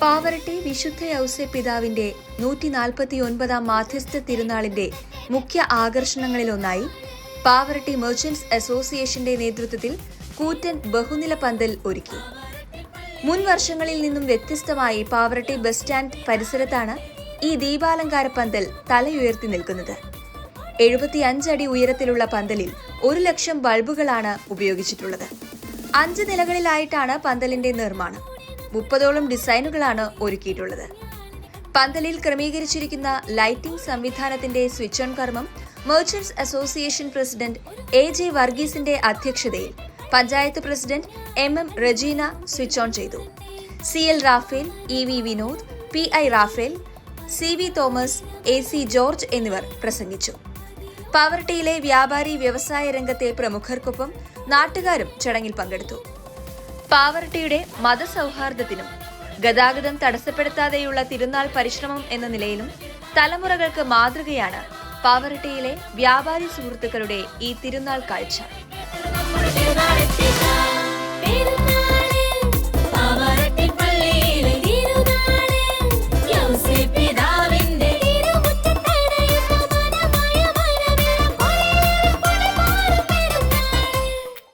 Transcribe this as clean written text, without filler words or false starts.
പാവറട്ടി വിശുദ്ധ ഔസേപ്പിതാവിന്റെ 149 മാധ്യസ്ഥ തിരുനാളിന്റെ മുഖ്യ ആകർഷണങ്ങളിലൊന്നായി പാവറട്ടി മെർച്ചന്റ്സ് അസോസിയേഷന്റെ നേതൃത്വത്തിൽ കൂറ്റൻ ബഹുനില പന്തൽ ഒരുക്കി. മുൻ വർഷങ്ങളിൽ നിന്നും വ്യത്യസ്തമായി പാവറട്ടി ബസ് സ്റ്റാൻഡ് പരിസരത്താണ് ഈ ദീപാലങ്കാര പന്തൽ തലയുയർത്തി നിൽക്കുന്നത്. 75 അടി ഉയരത്തിലുള്ള പന്തലിൽ 1 ലക്ഷം ബൾബുകളാണ് ഉപയോഗിച്ചിട്ടുള്ളത്. 5 നിലകളിലായിട്ടാണ് പന്തലിന്റെ നിർമ്മാണം. 30ഓളം ഡിസൈനുകളാണ് ഒരുക്കിയിട്ടുള്ളത്. പന്തലിൽ ക്രമീകരിച്ചിരിക്കുന്ന ലൈറ്റിംഗ് സംവിധാനത്തിന്റെ സ്വിച്ച് ഓൺ കർമ്മം മെർച്ചന്റ്സ് അസോസിയേഷൻ പ്രസിഡന്റ് AJ വർഗീസിന്റെ അധ്യക്ഷതയിൽ panchayat president MM Rajeena switch on ചെയ്തു. CL Raphael, EV Vinod, PI Raphael, CV Thomas, AC George എന്നിവർ പ്രസംഗിച്ചു. പാവറട്ടിയിലെ വ്യാപാരി വ്യവസായ രംഗത്തെ പ്രമുഖർക്കൊപ്പം നാട്ടുകാരും ചടങ്ങിൽ പങ്കെടുത്തു. പാവറട്ടിയുടെ മതസൗഹാർദ്ദത്തിനും ഗതാഗതം തടസ്സപ്പെടുത്താതെയുള്ള തിരുനാൾ പരിശ്രമം എന്ന നിലയിലും തലമുറകൾക്ക് മാതൃകയാണ് പാവറട്ടിയിലെ വ്യാപാരി സുഹൃത്തുക്കളുടെ ഈ തിരുനാൾ കാഴ്ച.